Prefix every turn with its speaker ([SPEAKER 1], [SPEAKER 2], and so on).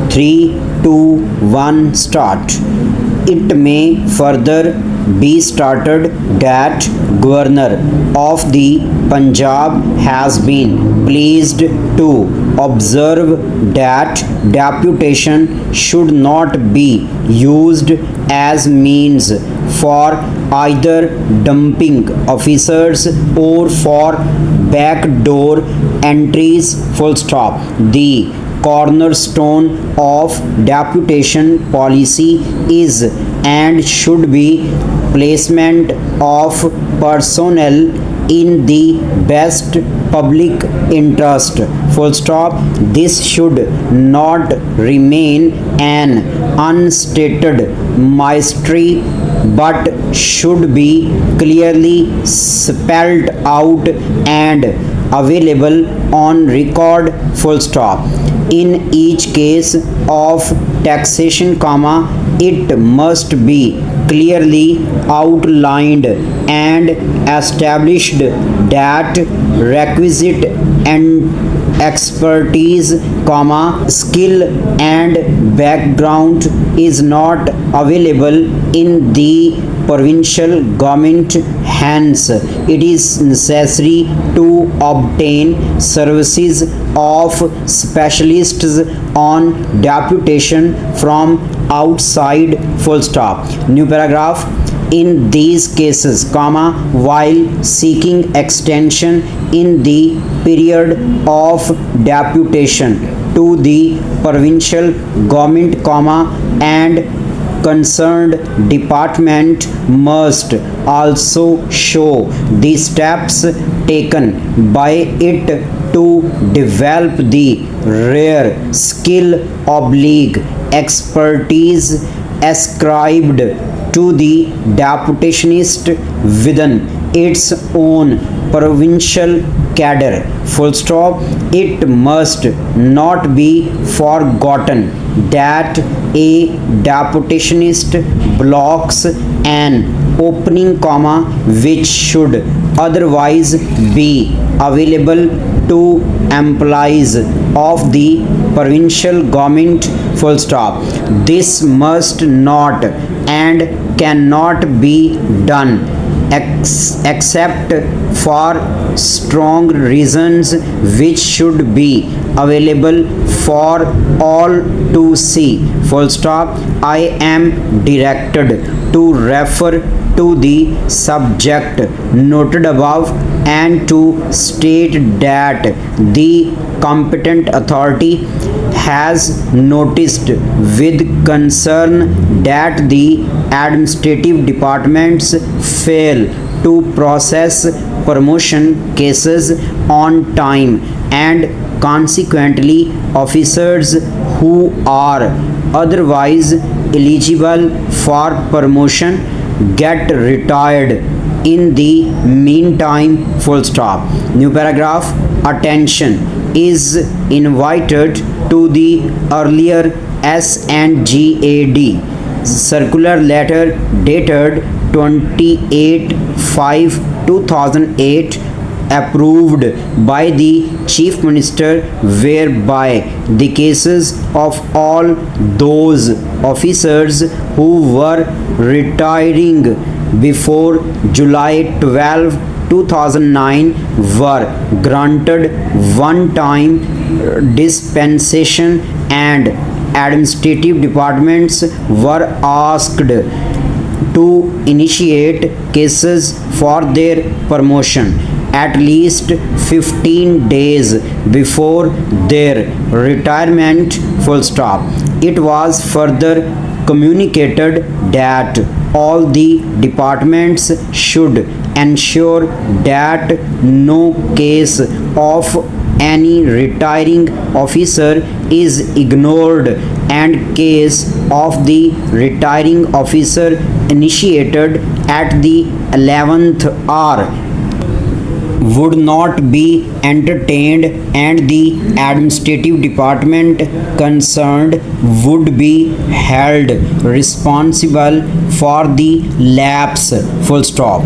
[SPEAKER 1] 3, 2, 1, start. It may further be stated that Governor of the Punjab has been pleased to observe that deputation should not be used as means for either dumping officers or for backdoor entries. Full stop. The cornerstone of deputation policy is and should be placement of personnel in the best public interest. Full stop. This should not remain an unstated mystery but should be clearly spelled out and available on record. Full stop. In each case of taxation, it must be clearly outlined and established that requisite and expertise, skill and background is not available in the provincial government. Hence, it is necessary to obtain services of specialists on deputation from outside. Full stop. New paragraph. In these cases, while seeking extension in the period of deputation to the provincial government, and concerned department must also show the steps taken by it to develop the rare skill expertise ascribed to the deputationist within its own provincial cadre. Full stop. It must not be forgotten that a deputationist blocks an opening, which should otherwise be available to employees of the provincial government. Full stop. This must not and cannot be done except for strong reasons which should be available for all to see. Full stop. I am directed to refer to the subject noted above and to state that the competent authority has noticed with concern that the administrative departments fail to process promotion cases on time, and consequently officers who are otherwise eligible for promotion get retired in the meantime. Full stop. New paragraph. Attention is invited to the earlier SNGAD circular letter dated 28/5/2008 approved by the Chief Minister, whereby the cases of all those officers who were retiring before July 12, 2009 were granted one-time dispensation, and administrative departments were asked to initiate cases for their promotion at least 15 days before their retirement. Full stop. It was further communicated that all the departments should ensure that no case of any retiring officer is ignored, and case of the retiring officer initiated at the 11th hour would not be entertained, and the administrative department concerned would be held responsible for the lapse. Full stop.